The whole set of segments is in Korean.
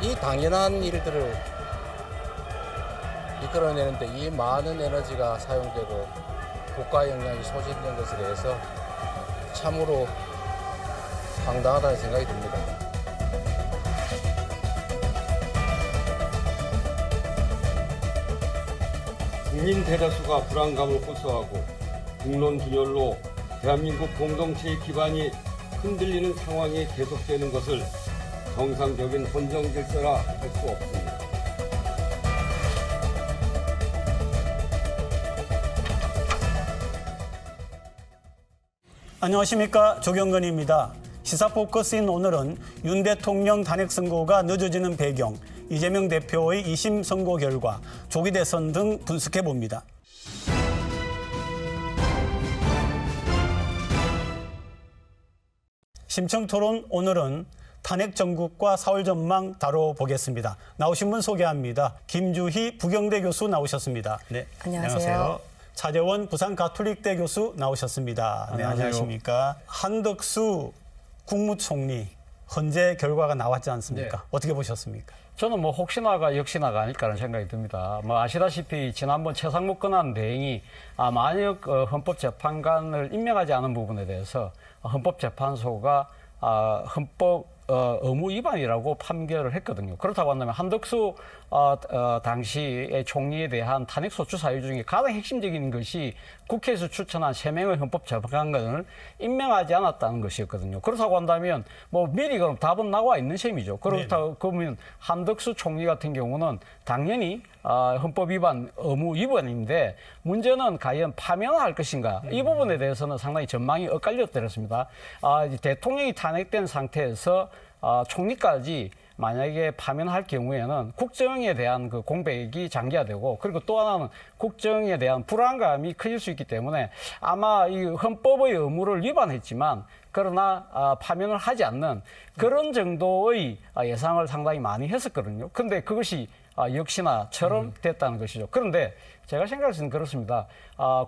이 당연한 일들을 이끌어내는데 이 많은 에너지가 사용되고 국가 역량이 소진된 것에 대해서 참으로 황당하다는 생각이 듭니다. 국민 대다수가 불안감을 호소하고 국론 분열로 대한민국 공동체의 기반이 흔들리는 상황이 계속되는 것을 정상적인 헌정 질서라 할 수 없습니다. 안녕하십니까, 조경건입니다. 시사 포커스인 오늘은 윤 대통령 단핵 선고가 늦어지는 배경, 이재명 대표의 2심 선고 결과, 조기 대선 등 분석해 봅니다. 심층 토론, 오늘은 탄핵 전국과 4월 전망 다뤄보겠습니다. 나오신 분 소개합니다. 김주희 부경대 교수 나오셨습니다. 네, 안녕하세요. 차재원 부산 가톨릭대 교수 나오셨습니다. 네, 안녕하십니까. 한덕수 국무총리 헌재 결과가 나왔지 않습니까? 네. 어떻게 보셨습니까? 저는 뭐 혹시나가 역시나가 아닐까라는 생각이 듭니다. 뭐 아시다시피 지난번 최상목 권한 대행이 만약 헌법재판관을 임명하지 않은 부분에 대해서 헌법재판소가 헌법 의무 위반이라고 판결을 했거든요. 그렇다고 한다면 한덕수 당시의 총리에 대한 탄핵소추 사유 중에 가장 핵심적인 것이 국회에서 추천한 3명의 헌법재판관을 임명하지 않았다는 것이었거든요. 그렇다고 한다면 뭐 미리 그럼 답은 나와 있는 셈이죠. 그렇다고 그러면 한덕수 총리 같은 경우는 당연히 헌법 위반 의무 위반인데 문제는 과연 파면할 것인가 이 부분에 대해서는 상당히 전망이 엇갈렸더랬습니다. 대통령이 탄핵된 상태에서 총리까지 만약에 파면할 경우에는 국정에 대한 그 공백이 장기화되고 그리고 또 하나는 국정에 대한 불안감이 커질 수 있기 때문에 아마 이 헌법의 의무를 위반했지만 그러나 파면을 하지 않는 그런 정도의 예상을 상당히 많이 했었거든요. 근데 그것이 역시나처럼 됐다는 것이죠. 그런데 제가 생각할 때는 그렇습니다.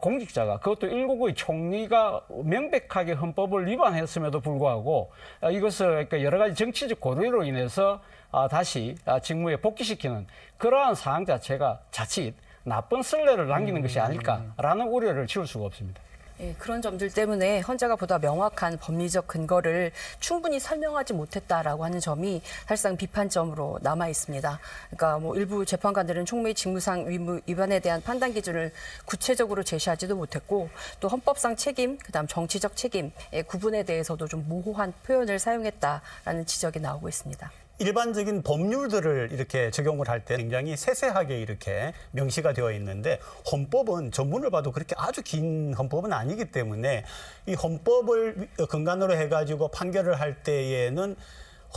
공직자가 그것도 일국의 총리가 명백하게 헌법을 위반했음에도 불구하고 이것을 그러니까 여러 가지 정치적 고려로 인해서 다시 직무에 복귀시키는 그러한 사항 자체가 자칫 나쁜 선례를 남기는 것이 아닐까라는 우려를 지울 수가 없습니다. 예, 그런 점들 때문에 헌재가 보다 명확한 법리적 근거를 충분히 설명하지 못했다라고 하는 점이 사실상 비판점으로 남아 있습니다. 그러니까 뭐 일부 재판관들은 총리 직무상 의무 위반에 대한 판단 기준을 구체적으로 제시하지도 못했고 또 헌법상 책임, 그다음 정치적 책임의 구분에 대해서도 좀 모호한 표현을 사용했다라는 지적이 나오고 있습니다. 일반적인 법률들을 이렇게 적용을 할 때 굉장히 세세하게 이렇게 명시가 되어 있는데 헌법은 전문을 봐도 그렇게 아주 긴 헌법은 아니기 때문에 이 헌법을 근간으로 해가지고 판결을 할 때에는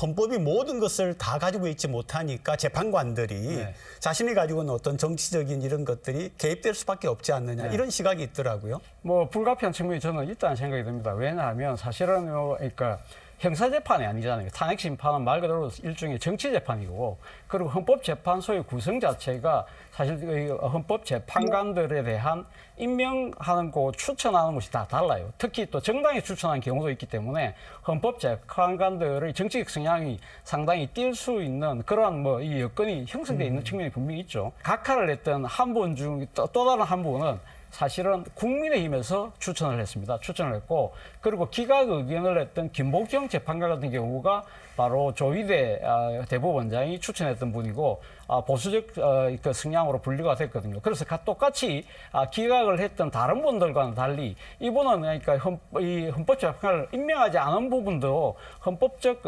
헌법이 모든 것을 다 가지고 있지 못하니까 재판관들이 자신이 가지고 있는 어떤 정치적인 이런 것들이 개입될 수밖에 없지 않느냐 이런 시각이 있더라고요. 뭐 불가피한 측면이 저는 있다는 생각이 듭니다. 왜냐하면 사실은 그러니까 형사재판이 아니잖아요. 탄핵심판은 말 그대로 일종의 정치재판이고 그리고 헌법재판소의 구성 자체가 사실 헌법재판관들에 대한 임명하는 거 추천하는 것이 다 달라요. 특히 또 정당이 추천한 경우도 있기 때문에 헌법재판관들의 정치적 성향이 상당히 띌 수 있는 그러한 뭐 이 여건이 형성되어 있는 측면이 분명히 있죠. 각하를 했던 한 분 중 또 다른 한 분은 사실은 국민의힘에서 추천을 했습니다. 추천을 했고 그리고 기각 의견을 했던 김복경 재판관 같은 경우가 바로 조희대 대법원장이 추천했던 분이고 보수적 그 성향으로 분류가 됐거든요. 그래서 똑같이 기각을 했던 다른 분들과는 달리 이분은 그러니까 이 헌법재판관을 임명하지 않은 부분도 헌법적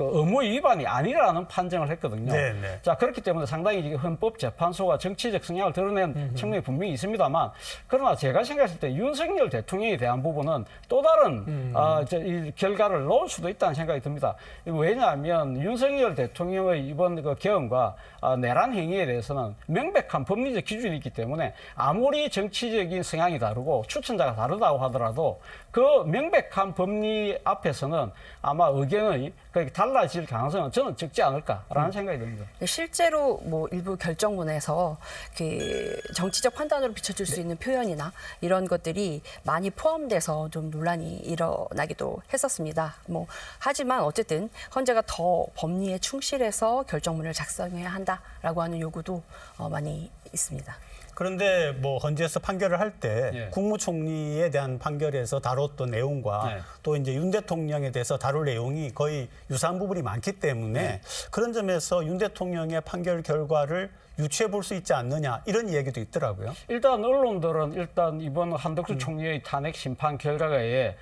의무 위반이 아니라는 판정을 했거든요. 네네. 자, 그렇기 때문에 상당히 헌법재판소가 정치적 성향을 드러낸 측면이 분명히 있습니다만 그러나 제가 생각했을 때 윤석열 대통령에 대한 부분은 또 다른 이 결과를 놓을 수도 있다는 생각이 듭니다. 왜냐하면 윤석열 대통령의 이번 그 개헌과 내란 행위에 대해서는 명백한 법리적 기준이 있기 때문에 아무리 정치적인 성향이 다르고 추천자가 다르다고 하더라도 그 명백한 법리 앞에서는 아마 의견이 달라 달라질 가능성은 저는 적지 않을까라는 생각이 듭니다. 실제로 뭐 일부 결정문에서 그 정치적 판단으로 비춰줄 수 있는 표현이나 이런 것들이 많이 포함돼서 좀 논란이 일어나기도 했었습니다. 뭐 하지만 어쨌든 헌재가 더 법리에 충실해서 결정문을 작성해야 한다라고 하는 요구도 많이 있습니다. 그런데 뭐 헌재에서 판결을 할 때 예. 국무총리에 대한 판결에서 다뤘던 내용과 네. 또 이제 윤 대통령에 대해서 다룰 내용이 거의 유사한 부분이 많기 때문에 네. 그런 점에서 윤 대통령의 판결 결과를 유추해 볼 수 있지 않느냐 이런 이야기도 있더라고요. 일단 언론들은 일단 이번 한덕수 총리의 탄핵 심판 결과에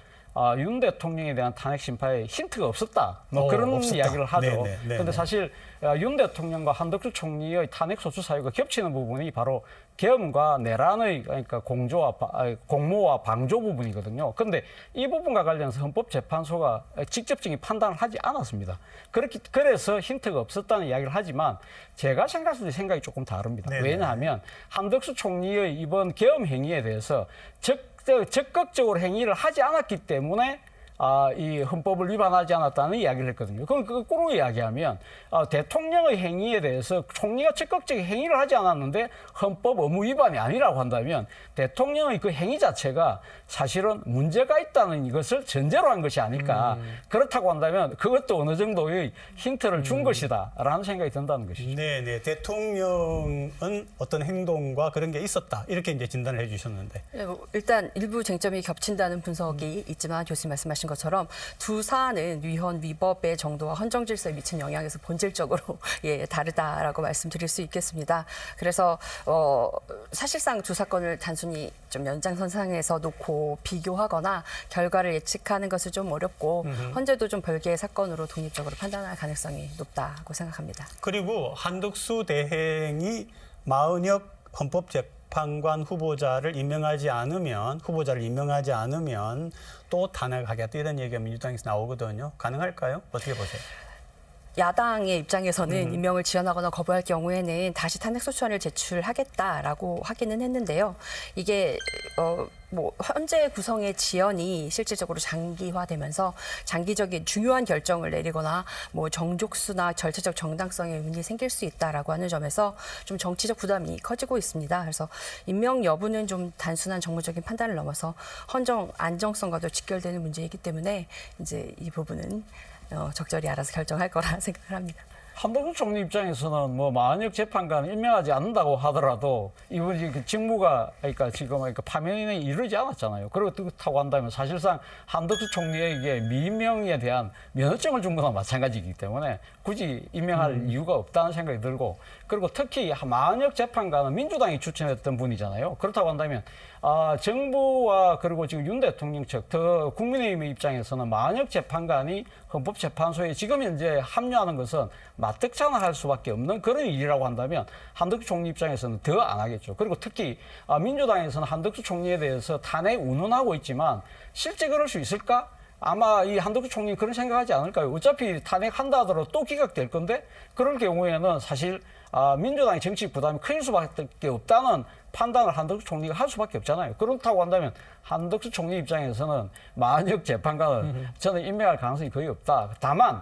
윤 대통령에 대한 탄핵 심판에 힌트가 없었다. 뭐 그런 없었다. 이야기를 하죠. 네네, 네네. 그런데 사실 윤 대통령과 한덕수 총리의 탄핵 소추 사유가 겹치는 부분이 바로 계엄과 내란의 그러니까 공모와 방조 부분이거든요. 그런데 이 부분과 관련해서 헌법재판소가 직접적인 판단을 하지 않았습니다. 그래서 힌트가 없었다는 이야기를 하지만 제가 생각했을 때 생각이 조금 다릅니다. 네네. 왜냐하면 한덕수 총리의 이번 계엄 행위에 대해서 적극적으로 행위를 하지 않았기 때문에 이 헌법을 위반하지 않았다는 이야기를 했거든요. 그럼 거꾸로 이야기하면 대통령의 행위에 대해서 총리가 적극적인 행위를 하지 않았는데 헌법 의무 위반이 아니라고 한다면 대통령의 그 행위 자체가 사실은 문제가 있다는 이것을 전제로 한 것이 아닐까. 그렇다고 한다면 그것도 어느 정도의 힌트를 준 것이다라는 생각이 든다는 것이죠. 네네. 대통령은 어떤 행동과 그런 게 있었다. 이렇게 이제 진단을 해 주셨는데. 일단 일부 쟁점이 겹친다는 분석이 있지만 교수님 말씀하신 것처럼 두 사안은 위헌 위법의 정도와 헌정 질서에 미친 영향에서 본질적으로 다르다라고 말씀드릴 수 있겠습니다. 그래서 사실상 두 사건을 단순히 좀 연장선상에서 놓고 비교하거나 결과를 예측하는 것은 좀 어렵고 헌재도 좀 별개의 사건으로 독립적으로 판단할 가능성이 높다고 생각합니다. 그리고 한덕수 대행이 마은혁 헌법재판관 후보자를 임명하지 않으면 또 탄핵하겠다 이런 얘기가 민주당에서 나오거든요. 가능할까요? 어떻게 보세요? 야당의 입장에서는 임명을 지연하거나 거부할 경우에는 다시 탄핵소추안을 제출하겠다라고 하기는 했는데요. 이게 뭐 헌재 구성의 지연이 실질적으로 장기화되면서 장기적인 중요한 결정을 내리거나 뭐 정족수나 절차적 정당성에 의문이 생길 수 있다라고 하는 점에서 좀 정치적 부담이 커지고 있습니다. 그래서 임명 여부는 좀 단순한 정무적인 판단을 넘어서 헌정 안정성과도 직결되는 문제이기 때문에 이제 이 부분은 적절히 알아서 결정할 거라 생각을 합니다. 한덕수 총리 입장에서는 뭐 마은혁 재판관을 임명하지 않는다고 하더라도 이분이 그 직무가 지금 파면에 이르지 않았잖아요. 그렇다고 한다면 사실상 한덕수 총리에게 미임명에 대한 면허증을 준 거나 마찬가지이기 때문에 굳이 임명할 이유가 없다는 생각이 들고 그리고 특히 마은혁 재판관은 민주당이 추천했던 분이잖아요. 그렇다고 한다면 정부와 그리고 지금 윤 대통령 측, 더 국민의힘의 입장에서는 마은혁 재판관이 헌법재판소에 지금 현재 합류하는 것은 마뜩찮아 수밖에 없는 그런 일이라고 한다면 한덕수 총리 입장에서는 더 안 하겠죠. 그리고 특히 민주당에서는 한덕수 총리에 대해서 탄핵 운운하고 있지만 실제 그럴 수 있을까? 아마 이 한덕수 총리는 그런 생각하지 않을까요? 어차피 탄핵한다 하더라도 또 기각될 건데 그럴 경우에는 사실 민주당의 정치 부담이 클 수밖에 없다는 판단을 한덕수 총리가 할 수밖에 없잖아요. 그렇다고 한다면 한덕수 총리 입장에서는 마은혁 재판관을 저는 임명할 가능성이 거의 없다. 다만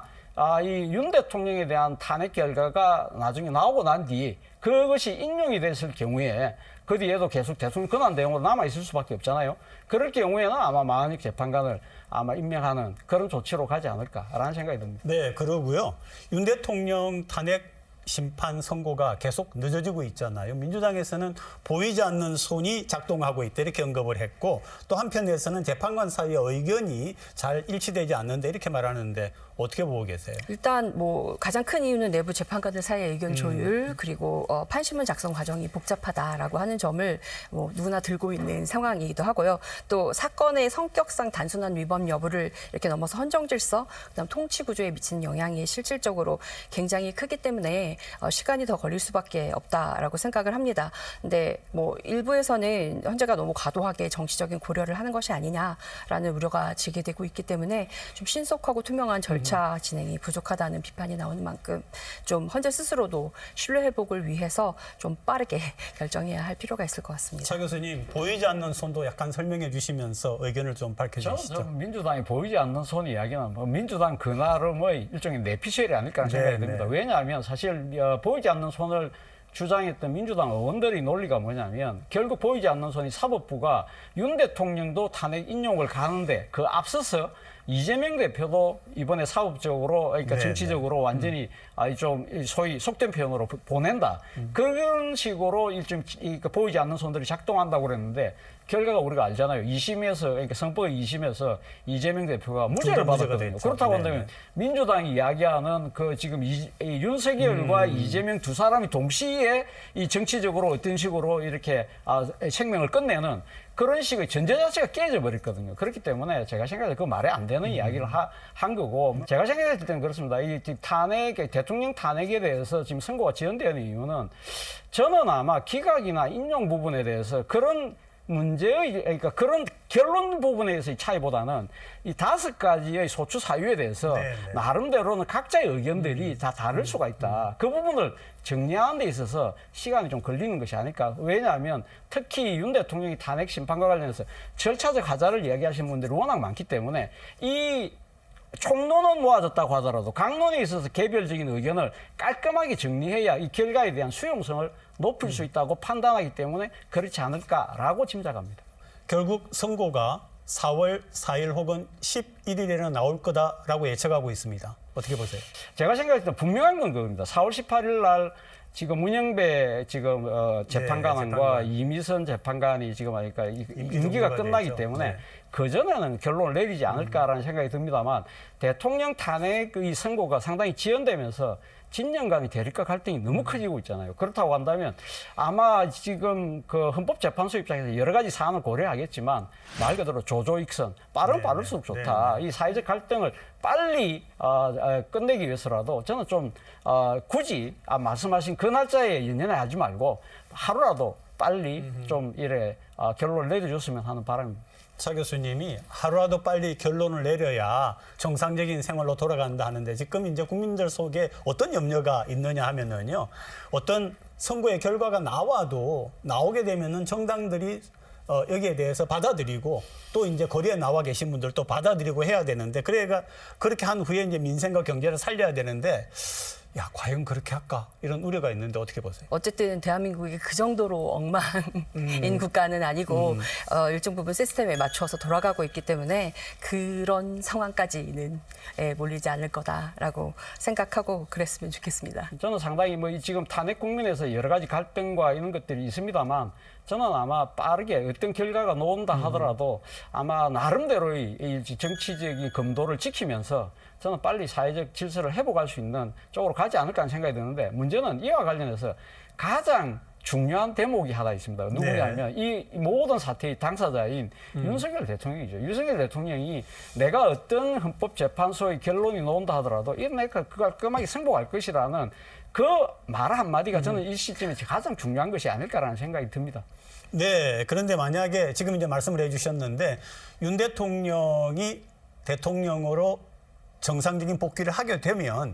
이 윤 대통령에 대한 탄핵 결과가 나중에 나오고 난 뒤 그것이 인용이 됐을 경우에 그 뒤에도 계속 대통령 권한 대응으로 남아있을 수밖에 없잖아요. 그럴 경우에는 아마 마은혁 재판관을 아마 임명하는 그런 조치로 가지 않을까라는 생각이 듭니다. 네, 그러고요. 윤 대통령 탄핵 심판 선고가 계속 늦어지고 있잖아요. 민주당에서는 보이지 않는 손이 작동하고 있다 이렇게 언급을 했고 또 한편에서는 재판관 사이의 의견이 잘 일치되지 않는다 이렇게 말하는데 어떻게 보고 계세요? 일단 뭐 가장 큰 이유는 내부 재판관들 사이의 의견 조율 그리고 판심문 작성 과정이 복잡하다라고 하는 점을 뭐 누구나 들고 있는 상황이기도 하고요. 또 사건의 성격상 단순한 위법 여부를 이렇게 넘어서 헌정 질서, 그다음 통치 구조에 미치는 영향이 실질적으로 굉장히 크기 때문에 때문에 시간이 더 걸릴 수밖에 없다라고 생각을 합니다. 근데 뭐 일부에서는 헌재가 너무 과도하게 정치적인 고려를 하는 것이 아니냐라는 우려가 제기되고 있기 때문에 좀 신속하고 투명한 절차 진행이 부족하다는 비판이 나오는 만큼 좀 헌재 스스로도 신뢰 회복을 위해서 좀 빠르게 결정해야 할 필요가 있을 것 같습니다. 차 교수님, 보이지 않는 손도 약간 설명해 주시면서 의견을 좀 밝혀주시죠. 저는 민주당이 보이지 않는 손 이야기는 뭐 민주당 그나름의 일종의 내피셜이 아닐까 하는 생각이 듭니다. 왜냐하면 사실 보이지 않는 손을 주장했던 민주당 의원들의 논리가 뭐냐면 결국 보이지 않는 손이 사법부가 윤 대통령도 탄핵 인용을 가는데 그 앞서서 이재명 대표도 이번에 사법적으로 그러니까 정치적으로 완전히 좀 소위 속된 표현으로 보낸다. 그런 식으로 일종 보이지 않는 손들이 작동한다고 그랬는데 결과가 우리가 알잖아요. 2심에서 그러니까 선법 2심에서 이재명 대표가 무죄를 받았거든요. 그렇다고 한다면 민주당이 이야기하는 그 지금 윤석열과 이재명 두 사람이 동시에 이 정치적으로 어떤 식으로 이렇게 생명을 끝내는 그런 식의 전제 자체가 깨져 버렸거든요. 그렇기 때문에 제가 생각할 때 그 말이 안 되는 이야기를 한 거고 제가 생각할 때는 그렇습니다. 이 탄핵 대통령 탄핵에 대해서 지금 선고가 지연되는 이유는 저는 아마 기각이나 인용 부분에 대해서 그런 문제의 그러니까 그런 결론 부분에서의 차이보다는 이 5가지의 소추 사유에 대해서 나름대로는 각자의 의견들이 다 다를 수가 있다. 그 부분을 정리하는 데 있어서 시간이 좀 걸리는 것이 아닐까. 왜냐하면 특히 윤 대통령이 탄핵 심판과 관련해서 절차적 하자를 이야기하시는 분들이 워낙 많기 때문에 이 총론은 모아졌다고 하더라도 강론에 있어서 개별적인 의견을 깔끔하게 정리해야 이 결과에 대한 수용성을 높일 수 있다고 판단하기 때문에 그렇지 않을까라고 짐작합니다. 결국 선고가 4월 4일 혹은 11일에는 나올 거다라고 예측하고 있습니다. 어떻게 보세요? 제가 생각할 때 분명한 건 그겁니다. 4월 18일 날 지금 문영배 재판관과 이미선 재판관이 지금 하니까 임기가 끝나기 때문에 그 전에는 결론을 내리지 않을까라는 생각이 듭니다만 대통령 탄핵의 선고가 상당히 지연되면서 진영 간의 대립과 갈등이 너무 커지고 있잖아요. 그렇다고 한다면 아마 지금 그 헌법재판소 입장에서 여러 가지 사안을 고려하겠지만 말 그대로 조조익선 빠를수록 좋다. 이 사회적 갈등을 빨리 끝내기 위해서라도 저는 좀 굳이 말씀하신 그 날짜에 연연하지 말고 하루라도 빨리 좀 이래 결론을 내려줬으면 하는 바람입니다. 차 교수님이 하루라도 빨리 결론을 내려야 정상적인 생활로 돌아간다 하는데 지금 이제 국민들 속에 어떤 염려가 있느냐 하면은요. 어떤 선거의 결과가 나오게 되면은 정당들이 여기에 대해서 받아들이고 또 이제 거리에 나와 계신 분들도 받아들이고 해야 되는데 그렇게 한 후에 이제 민생과 경제를 살려야 되는데 야, 과연 그렇게 할까? 이런 우려가 있는데 어떻게 보세요? 어쨌든 대한민국이 그 정도로 엉망인 국가는 아니고 일정 부분 시스템에 맞춰서 돌아가고 있기 때문에 그런 상황까지는 몰리지 않을 거다라고 생각하고 그랬으면 좋겠습니다. 저는 상당히 지금 탄핵 국면에서 여러 가지 갈등과 이런 것들이 있습니다만 저는 아마 빠르게 어떤 결과가 나온다 하더라도 아마 나름대로의 이 정치적인 검도를 지키면서 저는 빨리 사회적 질서를 회복할 수 있는 쪽으로 가지 않을까 하는 생각이 드는데 문제는 이와 관련해서 가장 중요한 대목이 하나 있습니다. 누구냐면 이 모든 사태의 당사자인 윤석열 대통령이죠. 윤석열 대통령이 내가 어떤 헌법재판소의 결론이 나온다 하더라도 내가 그걸 깔끔하게 승복할 것이라는 그 말 한마디가 저는 이 시점에 가장 중요한 것이 아닐까라는 생각이 듭니다. 네, 그런데 만약에 지금 이제 말씀을 해주셨는데 윤 대통령이 대통령으로 정상적인 복귀를 하게 되면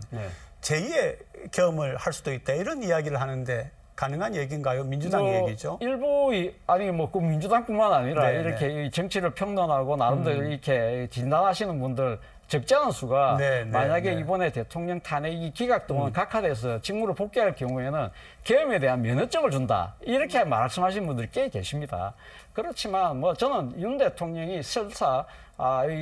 제2의 경험을 할 수도 있다 이런 이야기를 하는데 가능한 얘기인가요? 민주당 얘기죠. 일부 그 민주당뿐만 아니라 이렇게 정치를 평론하고 나름대로 이렇게 진단하시는 분들 적지 않은 수가 만약에 이번에 대통령 탄핵이 기각 동안 각하돼서 직무를 복귀할 경우에는 계엄에 대한 면허증을 준다 이렇게 말씀하시는 분들이 꽤 계십니다. 그렇지만 저는 윤 대통령이 설사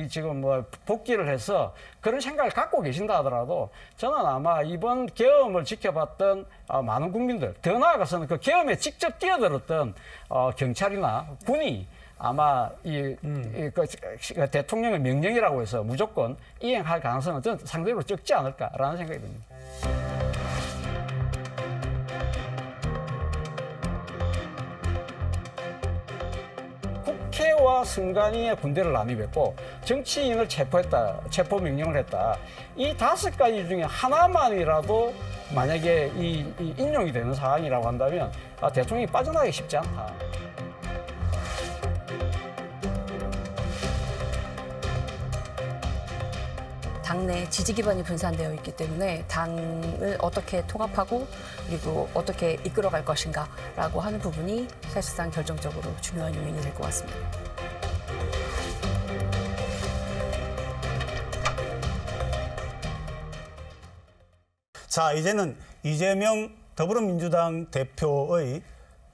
지금 복귀를 해서 그런 생각을 갖고 계신다 하더라도 저는 아마 이번 계엄을 지켜봤던 많은 국민들 더 나아가서는 그 계엄에 직접 뛰어들었던 경찰이나 군이 아마 그 대통령의 명령이라고 해서 무조건 이행할 가능성은 저는 상대적으로 적지 않을까라는 생각이 듭니다. 군대와 선관위의 군대를 나뉘었고 정치인을 체포 명령을 했다. 이 5가지 중에 하나만이라도 만약에 이 인용이 되는 사안이라고 한다면 대통령이 빠져나가기 쉽지 않다. 당내 지지 기반이 분산되어 있기 때문에 당을 어떻게 통합하고 그리고 어떻게 이끌어갈 것인가라고 하는 부분이 사실상 결정적으로 중요한 요인이 될 것 같습니다. 자, 이제는 이재명 더불어민주당 대표의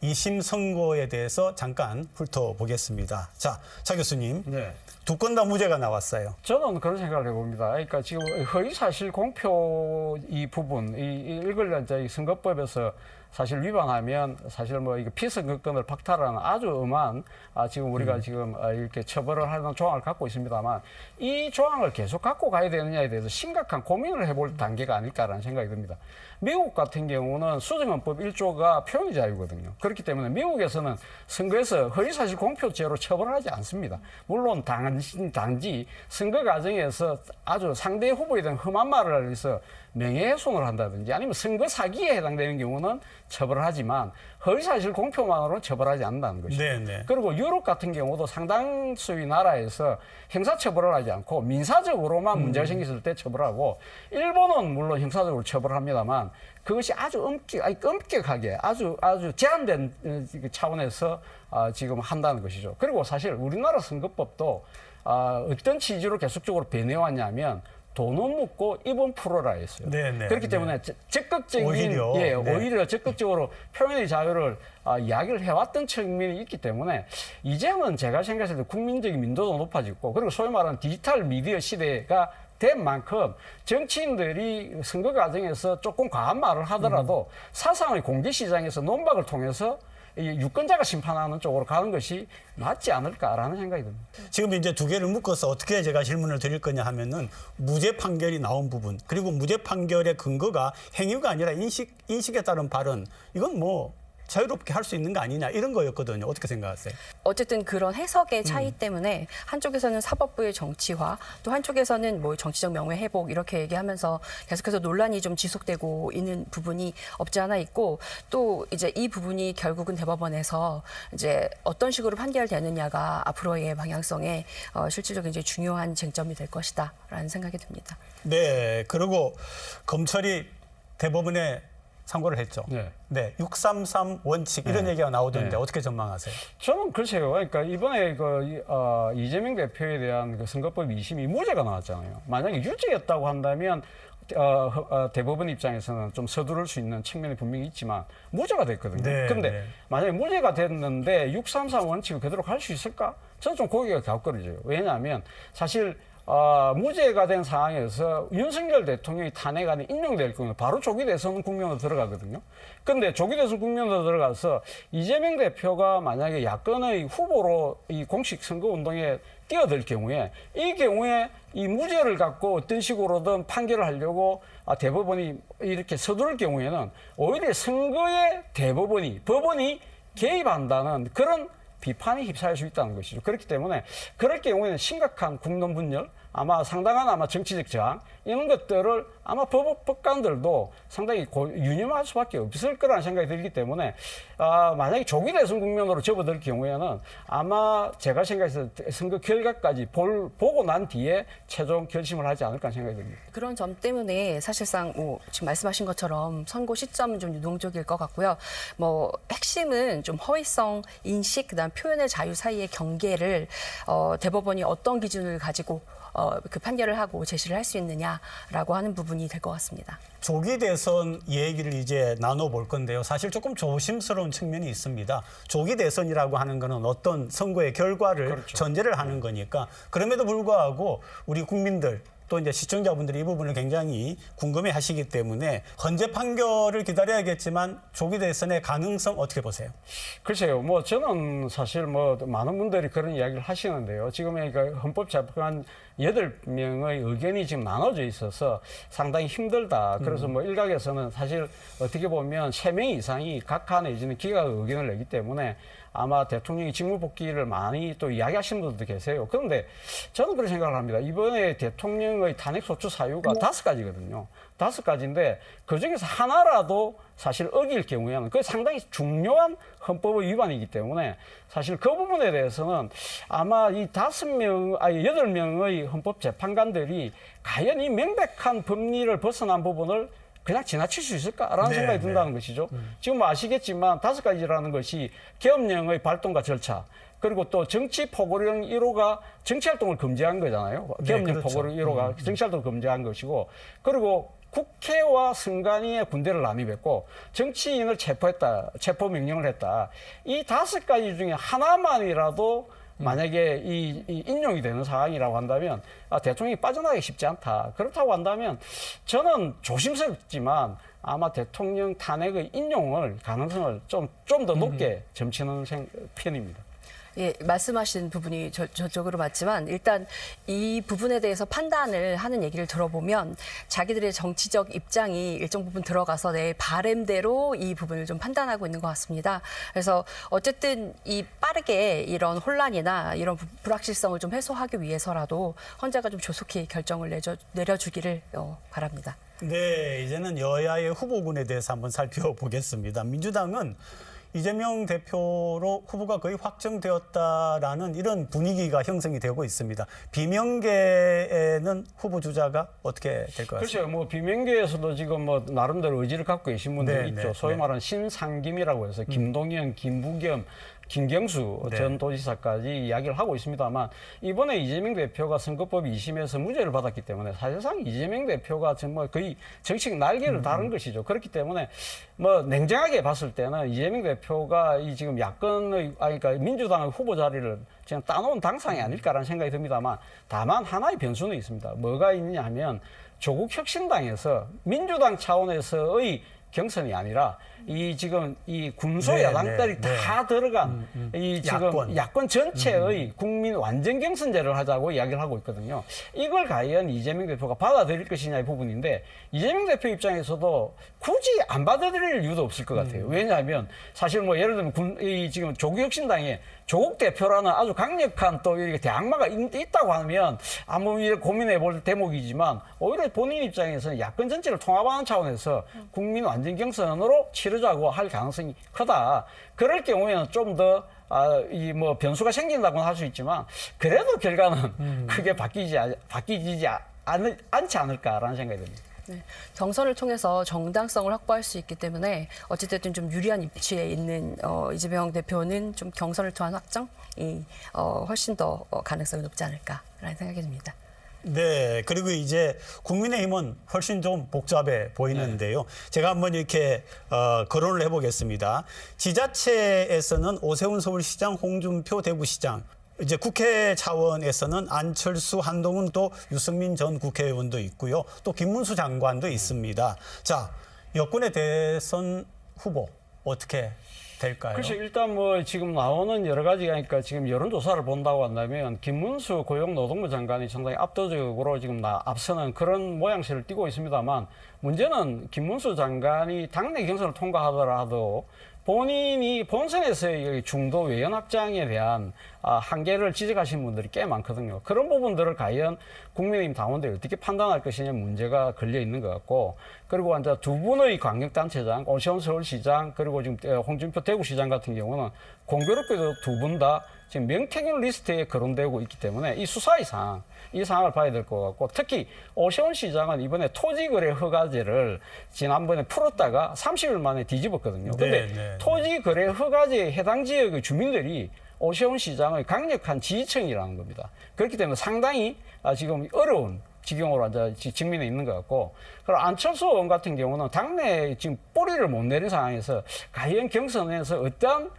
2심 선고에 대해서 잠깐 훑어보겠습니다. 자, 차 교수님. 네. 두 건 다 무죄가 나왔어요. 저는 그런 생각을 해봅니다. 그러니까 지금 허위사실 공표 이 부분, 이걸 이제 선거법에서 사실 위반하면 사실 뭐 이거 피선거권을 박탈하는 아주 엄한 지금 우리가 지금 이렇게 처벌을 하는 조항을 갖고 있습니다만 이 조항을 계속 갖고 가야 되느냐에 대해서 심각한 고민을 해볼 단계가 아닐까라는 생각이 듭니다. 미국 같은 경우는 수정헌법 1조가 표현의 자유거든요. 그렇기 때문에 미국에서는 선거에서 허위사실 공표죄로 처벌하지 않습니다. 물론 단지 선거 과정에서 아주 상대 후보에 대한 험한 말을 해서 명예훼손을 한다든지 아니면 선거 사기에 해당되는 경우는 처벌을 하지만 허위사실 공표만으로는 처벌하지 않는다는 것이죠. 네네. 그리고 유럽 같은 경우도 상당수의 나라에서 형사처벌을 하지 않고 민사적으로만 문제가 생겼을 때 처벌하고 일본은 물론 형사적으로 처벌합니다만 그것이 아주 엄격하게 아주 제한된 차원에서 지금 한다는 것이죠. 그리고 사실 우리나라 선거법도 어떤 취지로 계속적으로 변해왔냐면 돈은 묻고 입은 풀어라 했어요. 네네. 그렇기 때문에 적극적인 오히려, 오히려 적극적으로 표현의 자유를 이야기를 해왔던 측면이 있기 때문에 이제는 제가 생각했을 때 국민적인 민도도 높아지고 그리고 소위 말하는 디지털 미디어 시대가 된 만큼 정치인들이 선거 과정에서 조금 과한 말을 하더라도 사상의 공개시장에서 논박을 통해서 이 유권자가 심판하는 쪽으로 가는 것이 맞지 않을까라는 생각이 듭니다. 지금 이제 두 개를 묶어서 어떻게 제가 질문을 드릴 거냐 하면은 무죄 판결이 나온 부분 그리고 무죄 판결의 근거가 행위가 아니라 인식에 따른 발언 이건 뭐 자유롭게 할 수 있는 거 아니냐 이런 거였거든요. 어떻게 생각하세요? 어쨌든 그런 해석의 차이 때문에 한쪽에서는 사법부의 정치화, 또 한쪽에서는 뭐 정치적 명예 회복 이렇게 얘기하면서 계속해서 논란이 좀 지속되고 있는 부분이 없지 않아 있고 또 이제 이 부분이 결국은 대법원에서 이제 어떤 식으로 판결되느냐가 앞으로의 방향성에 실질적인 이제 중요한 쟁점이 될 것이다라는 생각이 듭니다. 네. 그리고 검찰이 대법원에 상고를 했죠. 네. 633 원칙 이런 얘기가 나오던데 네. 어떻게 전망하세요? 저는 글쎄요. 그러니까 이번에 이재명 대표에 대한 그 선거법 2심이 무죄가 나왔잖아요. 만약에 유죄였다고 한다면 대법원 입장에서는 좀 서두를 수 있는 측면이 분명히 있지만 무죄가 됐거든요. 그런데 네. 만약에 무죄가 됐는데 633 원칙을 그대로 갈 수 있을까? 저는 좀 고개가 갸웃거려져요. 왜냐하면 사실 무죄가 된 상황에서 윤석열 대통령이 탄핵안에 인용될 경우에 바로 조기 대선 국면으로 들어가거든요. 그런데 조기 대선 국면으로 들어가서 이재명 대표가 만약에 야권의 후보로 이 공식 선거 운동에 뛰어들 경우에 이 경우에 이 무죄를 갖고 어떤 식으로든 판결을 하려고 대법원이 이렇게 서두를 경우에는 오히려 선거에 법원이 개입한다는 그런 비판이 휩싸일 수 있다는 것이죠. 그렇기 때문에 그럴 경우에는 심각한 국론 분열, 상당한 정치적 저항 이런 것들을 아마 법관들도 상당히 유념할 수밖에 없을 거라는 생각이 들기 때문에 만약에 조기 대선 국면으로 접어들 경우에는 아마 제가 생각해서 선거 결과까지 보고 난 뒤에 최종 결심을 하지 않을까 생각이 듭니다. 그런 점 때문에 사실상 지금 말씀하신 것처럼 선고 시점은 좀 유동적일 것 같고요. 핵심은 좀 허위성 인식, 그다음 표현의 자유 사이의 경계를 대법원이 어떤 기준을 가지고 그 판결을 하고 제시를 할 수 있느냐라고 하는 부분이 될 것 같습니다. 조기 대선 얘기를 이제 나눠볼 건데요. 사실 조금 조심스러운 측면이 있습니다. 조기 대선이라고 하는 거는 어떤 선거의 결과를 전제를 하는 거니까 그럼에도 불구하고 우리 국민들 또 이제 시청자분들이 이 부분을 굉장히 궁금해 하시기 때문에 헌재 판결을 기다려야겠지만 조기 대선의 가능성 어떻게 보세요? 글쎄요. 저는 사실 많은 분들이 그런 이야기를 하시는데요. 지금의 헌법재판 8명의 의견이 지금 나눠져 있어서 상당히 힘들다. 그래서 일각에서는 사실 어떻게 보면 3명 이상이 각하 내지는 기각 의견을 내기 때문에 아마 대통령이 직무 복귀를 많이 또 이야기하시는 분들도 계세요. 그런데 저는 그렇게 생각을 합니다. 이번에 대통령의 탄핵 소추 사유가 5가지거든요. 5가지인데 그중에서 하나라도 사실 어길 경우에는 그게 상당히 중요한 헌법의 위반이기 때문에 사실 그 부분에 대해서는 아마 이 8명의 헌법 재판관들이 과연 이 명백한 법리를 벗어난 부분을 그냥 지나칠 수 있을까라는 생각이 든다는 것이죠. 지금 아시겠지만 5가지라는 것이 계엄령의 발동과 절차, 그리고 또 정치 포고령 1호가 정치활동을 금지한 거잖아요. 계엄령 그렇죠. 포고령 1호가 정치활동을 금지한 것이고, 그리고 국회와 선관위의 군대를 남입했고 정치인을 체포했다, 체포 명령을 했다. 이 5가지 중에 하나만이라도 만약에 이 인용이 되는 상황이라고 한다면 대통령이 빠져나가기 쉽지 않다. 그렇다고 한다면 저는 조심스럽지만 아마 대통령 탄핵의 인용을 가능성을 좀 더 높게 점치는 편입니다. 예, 말씀하신 부분이 저쪽으로 맞지만 일단 이 부분에 대해서 판단을 하는 얘기를 들어보면 자기들의 정치적 입장이 일정 부분 들어가서 내 바램대로 이 부분을 좀 판단하고 있는 것 같습니다. 그래서 어쨌든 이 빠르게 이런 혼란이나 이런 불확실성을 좀 해소하기 위해서라도 헌재가 좀 조속히 결정을 내려주기를 바랍니다. 네, 이제는 여야의 후보군에 대해서 한번 살펴보겠습니다. 민주당은 이재명 대표로 후보가 거의 확정되었다라는 이런 분위기가 형성이 되고 있습니다. 비명계에는 후보 주자가 어떻게 될 것 같습니까? 그렇죠. 뭐 비명계에서도 지금 뭐 나름대로 의지를 갖고 계신 분들이 있죠. 소위 말하는 신상김이라고 해서 김동연, 김부겸, 김경수 전 도지사까지 이야기를 하고 있습니다만 이번에 이재명 대표가 선거법 2심에서 무죄를 받았기 때문에 사실상 이재명 대표가 정말 거의 정치적 날개를 다른 것이죠. 그렇기 때문에 뭐 냉정하게 봤을 때는 이재명 대표가 이 지금 야권의 그러니까 민주당의 후보 자리를 그냥 따놓은 당상이 아닐까라는 생각이 듭니다만 다만 하나의 변수는 있습니다. 뭐가 있느냐 하면 조국 혁신당에서 민주당 차원에서의 경선이 아니라 이 지금 이 군소 야당들이 다 들어간 이 지금 야권 전체의 국민 완전 경선제를 하자고 이야기를 하고 있거든요. 이걸 과연 이재명 대표가 받아들일 것이냐의 부분인데 이재명 대표 입장에서도 굳이 안 받아들일 이유도 없을 것 같아요. 왜냐하면 사실 뭐 예를 들면 이 지금 조국혁신당에 조국 대표라는 아주 강력한 또 이렇게 대항마가 있다고 하면 아무 일 고민해 볼 대목이지만 오히려 본인 입장에서는 야권 전체를 통합하는 차원에서 국민 완전 경선으로 치르자고 할 가능성이 크다. 그럴 경우에는 좀 더 이 뭐 변수가 생긴다고는 할 수 있지만 그래도 결과는 크게 바뀌지 않지 않을까라는 생각이 듭니다. 네, 경선을 통해서 정당성을 확보할 수 있기 때문에 어찌됐든 좀 유리한 위치에 있는 이재명 대표는 좀 경선을 통한 확정이 훨씬 더 가능성이 높지 않을까라는 생각이 듭니다. 네, 그리고 이제 국민의힘은 훨씬 좀 복잡해 보이는데요. 제가 한번 이렇게 거론을 해보겠습니다. 지자체에서는 오세훈 서울시장, 홍준표 대구시장, 이제 국회 차원에서는 안철수, 한동훈 또 유승민 전 국회의원도 있고요. 또 김문수 장관도 있습니다. 자, 여권의 대선 후보 어떻게 될까요? 그렇죠. 일단 뭐 지금 나오는 여러 가지가 그러니까 지금 여론조사를 본다고 한다면 김문수 고용노동부 장관이 상당히 압도적으로 지금 앞서는 그런 모양새를 띠고 있습니다만 문제는 김문수 장관이 당내 경선을 통과하더라도 본인이 본선에서의 중도 외연 확장에 대한 한계를 지적하시는 분들이 꽤 많거든요. 그런 부분들을 과연 국민의힘 당원들이 어떻게 판단할 것이냐 문제가 걸려 있는 것 같고, 그리고 이제 두 분의 광역단체장, 오세훈 서울시장 그리고 지금 홍준표 대구시장 같은 경우는 공교롭게도 두 분 다 지금 명태균 리스트에 거론되고 있기 때문에 이 수사의 상황, 이 상황을 봐야 될 것 같고, 특히 오세훈 시장은 이번에 토지거래 허가제를 지난번에 풀었다가 30일 만에 뒤집었거든요. 그런데 토지거래 허가제에 해당 지역의 주민들이 오세훈 시장의 강력한 지지층이라는 겁니다. 그렇기 때문에 상당히 지금 어려운 지경으로 이제 직면해 있는 것 같고, 그리고 안철수 의원 같은 경우는 당내 지금 뿌리를 못 내린 상황에서 과연 경선에서 어떠한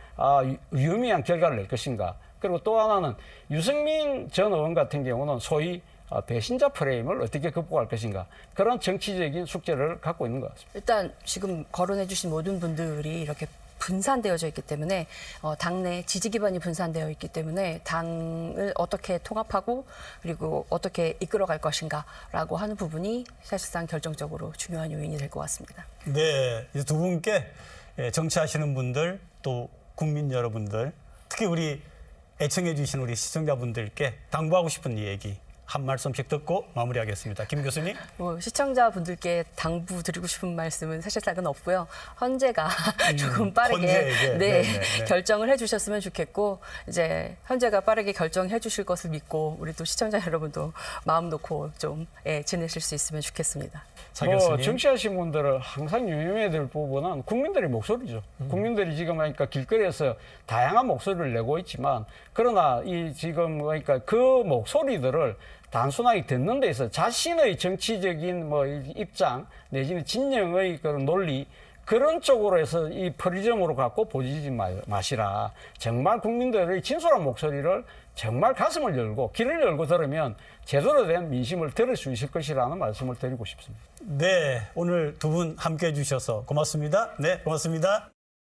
유의미한 결과를 낼 것인가. 그리고 또 하나는 유승민 전 의원 같은 경우는 소위 배신자 프레임을 어떻게 극복할 것인가. 그런 정치적인 숙제를 갖고 있는 것 같습니다. 일단 지금 거론해 주신 모든 분들이 이렇게 분산되어져 있기 때문에 당내 지지 기반이 분산되어 있기 때문에 당을 어떻게 통합하고 그리고 어떻게 이끌어갈 것인가라고 하는 부분이 사실상 결정적으로 중요한 요인이 될 것 같습니다. 네, 이제 두 분께 정치하시는 분들 또 국민 여러분들, 특히 우리 애청해 주신 우리 시청자분들께 당부하고 싶은 얘기 한 말씀씩 듣고 마무리하겠습니다. 김 교수님. 시청자분들께 당부드리고 싶은 말씀은 사실상은 없고요. 헌재가 조금 빠르게 헌재에게. 네, 네. 결정을 해주셨으면 좋겠고 이제 헌재가 빠르게 결정해 주실 것을 믿고 우리 또 시청자 여러분도 마음 놓고 좀 지내실 수 있으면 좋겠습니다. 차 교수님. 정치하신 분들은 항상 유념해야 될 부분은 국민들의 목소리죠. 국민들이 지금 그러니까 길거리에서 다양한 목소리를 내고 있지만 그러나 이 지금 그러니까 그 목소리들을 단순하게 듣는 데 있어서 자신의 정치적인 뭐 입장 내지는 진영의 그런 논리 그런 쪽으로 해서 이 프리즘으로 갖고 보지 마시라. 정말 국민들의 진솔한 목소리를 정말 가슴을 열고 귀를 열고 들으면 제대로 된 민심을 들을 수 있을 것이라는 말씀을 드리고 싶습니다. 네, 오늘 두 분 함께해 주셔서 고맙습니다. 네, 고맙습니다.